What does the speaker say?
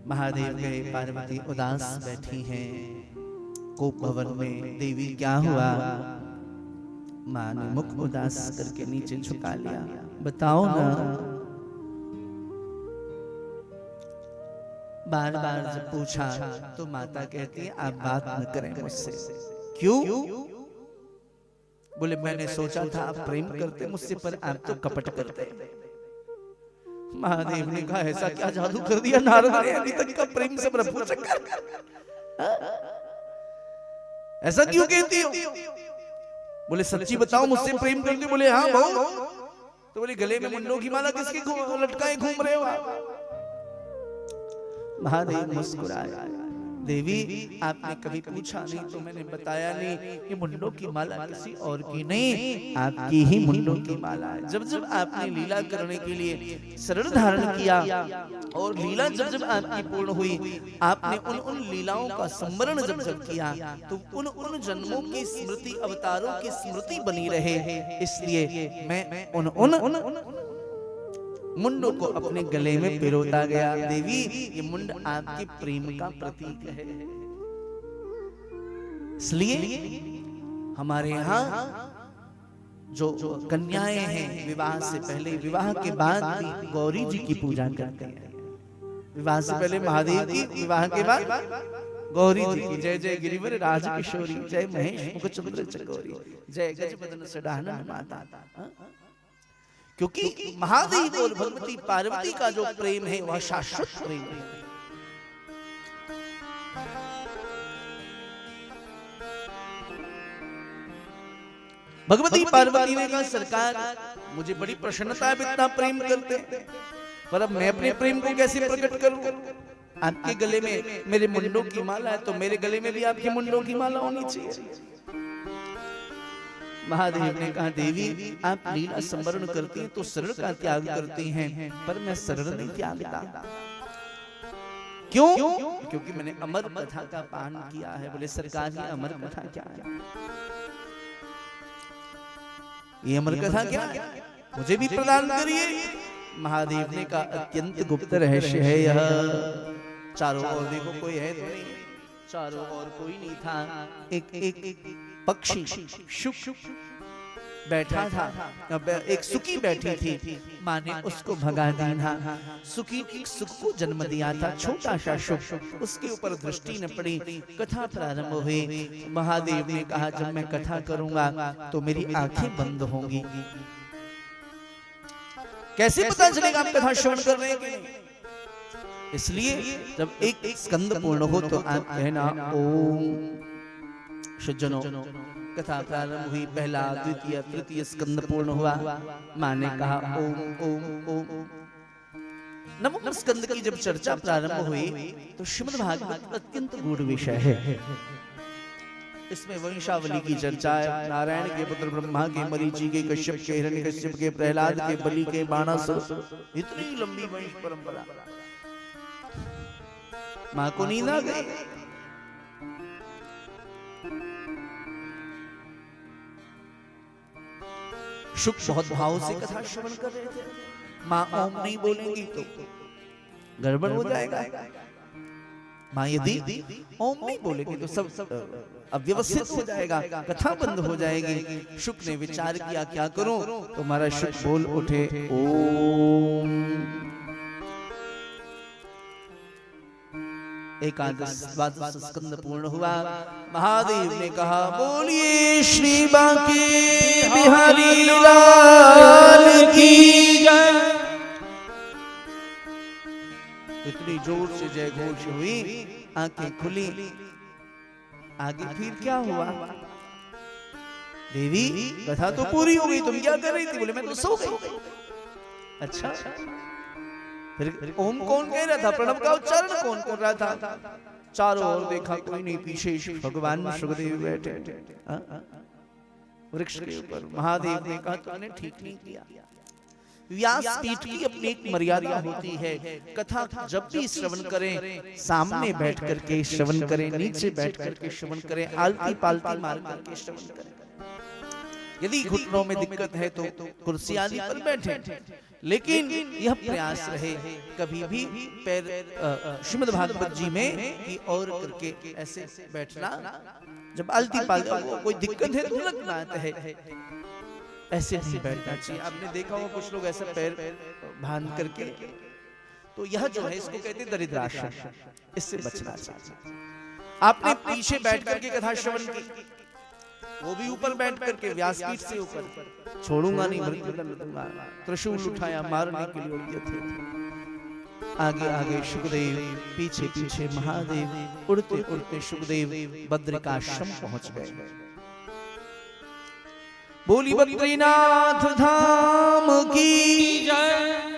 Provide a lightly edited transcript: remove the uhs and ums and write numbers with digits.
महादेव गए, पार्वती उदास बैठी हैं कोप भवन में। देवी क्या हुआ? मां ने मुख उदास करके नीचे झुका लिया। बताओ ना। बार बार जब पूछा तो माता कहती है आप बात न करें मुझसे। क्यों? बोले मैंने सोचा था आप प्रेम करते मुझसे, पर आप तो कपट करते। महादेव ने कहा ऐसा क्या जादू कर दिया नारद ने, अभी तक का प्रेम से प्रभु चक्कर। ऐसा क्यों कहती हो? बोले सच्ची बताओ मुझसे प्रेम करते? बोले हाँ बहु। तो बोले गले में मुंडों की माला किसके लटकाए घूम रहे हो आप? महादेव मुस्कुराया। देवी आपने कभी पूछा नहीं तो मैंने बताया नहीं, ये मुंडों की माला किसी और की नहीं, आपकी ही मुंडों की माला है। जब जब आपने लीला करने के लिए शरण धारण किया और लीला जब जब आपकी पूर्ण हुई, आपने उन उन लीलाओं का स्मरण जब जब किया तो उन उन जन्मों की स्मृति, अवतारों की स्मृति बनी रहे। इसलिए मैं उन उन मुंडों को अपने गले में पिरोता गया। देवी ये मुंड आपके प्रेम का प्रतीक है। इसलिए हमारे यहाँ जो कन्याएं हैं विवाह से पहले, विवाह के बाद भी गौरी जी की पूजा करते हैं। विवाह से पहले महादेव की, विवाह के बाद गौरी जी की। जय जय गिरिवर राज किशोरी, जय महेश मुख चंद्र चकोरी, जय गजबदन सडानन माता। क्योंकि महादेव और भगवती पार्वती का जो प्रेम है वह शाश्वत प्रेम है। भगवती पार्वती ने कहा सरकार मुझे बड़ी प्रसन्नता है, इतना प्रेम करते हैं, पर अब मैं अपने प्रेम को कैसे प्रकट करूं? आपके गले में मेरे मुंडों की माला है तो मेरे गले में भी आपके मुंडों की माला होनी चाहिए। महादेव ने कहा देवी आप लीला संवरण करती हैं तो शरण का त्याग करती हैं, पर मैं शरण नहीं त्यागता। क्यों? क्योंकि मैंने अमर कथा का पान किया है। बोले सरकार ये अमर कथा क्या है? ये अमर कथा क्या है? मुझे भी प्रदान करिए। महादेव ने कहा अत्यंत गुप्त रहस्य है यह। चारों ओर देखो कोई है तो नहीं, चारों ओर कोई नहीं था। एक पक्षी शुक बैठा था, एक सुकी बैठी थी। माँ ने उसको भगा दिया। सुकी एक सुख को जन्म दिया था, छोटा सा शुक। उसके ऊपर दृष्टि न पड़ी। कथा प्रारंभ हुई। महादेव ने कहा जब मैं कथा करूंगा तो मेरी आंखें बंद होंगी। कैसे पता चलेगा आप कथा श्रवण कर रहे हैं कि नहीं? इसलिए जब एक स्कंद पूर्ण हो तो आप कहना ओम। सज्जनों कथा प्रारंभ हुई, पहला द्वितीय तृतीय स्कंद पूर्ण हुआ। मां ने कहा ओम ओम ओम। नवम स्कंद की जब चर्चा प्रारंभ हुई तो श्रीमद् भागवत अत्यंत गूढ़ विषय है। इसमें वंशावली की चर्चा है। नारायण के पुत्र ब्रह्मा के, मरीचि के, कश्यप के, हिरण्यकश्यप के, प्रहलाद के, बलि के, बाणासुर, इतनी लंबी वंश परंपरा। मां को नींद आ गई। शुक बहुत भाव से कथा श्रवण कर रहे थे। मां ओम नहीं बोलेंगी तो गड़बड़ हो जाएगा। मां यदि ओम नहीं बोलेंगी तो सब अव्यवस्थित हो जाएगा, कथा बंद हो जाएगी। शुक ने विचार किया क्या करूं, तो हमारा शुक बोल उठे ओम। एकादश द्वादश स्कंद पूर्ण हुआ। महादेव ने कहा बोलिए श्री बांके बिहारी लाल की जय। इतनी जोर से जय घोष हुई, आंखें खुली। आगे फिर क्या हुआ? देवी कथा तो पूरी हो गई, तुम क्या कर रही थी? बोले मैं तो सो गई। अच्छा फिर ओम कौन कह रहा था? प्रणव का उच्चारण कौन कर रहा था? चारों ओर देखा कोई नहीं, पीछे भगवान सुखदेव बैठे वृक्ष के ऊपर। महादेव ने कहा तुमने ठीक नहीं किया। व्यासपीठ की अपनी एक मर्यादा होती है। कथा जब भी श्रवण करें सामने बैठ करके श्रवण करें, नीचे बैठ करके श्रवण करें, आलती पालती मार करके श्रवण करें। यदि घुटनों में दिक्कत है तो कुर्सी आदि पर बैठे, लेकिन यह प्रयास रहे कभी भी पैर श्रीमद् भागवत जी में कि और करके ऐसे बैठना, जब आलती पालती कोई दिक्कत है तो लगना है, ऐसे नहीं बैठना चाहिए। आपने देखा होगा कुछ लोग ऐसे पैर बांध करके, तो यह जो है इसको कहते हैं दरिद्रासन, इससे बचना चाहिए। आपने पीछे बैठ करके कथा श्रवण की, वो भी ऊपर बैठ करके व्यासपीठ से ऊपर, छोड़ूंगा नहीं मृत्युदंड दूंगा, त्रिशूल उठाया मारने के लिए उद्यत थे। आगे आगे सुखदेव, पीछे पीछे महादेव, उड़ते उड़ते सुखदेव बद्रिकाश्रम पहुंच गए। बोली बद्रीनाथ धाम की जय।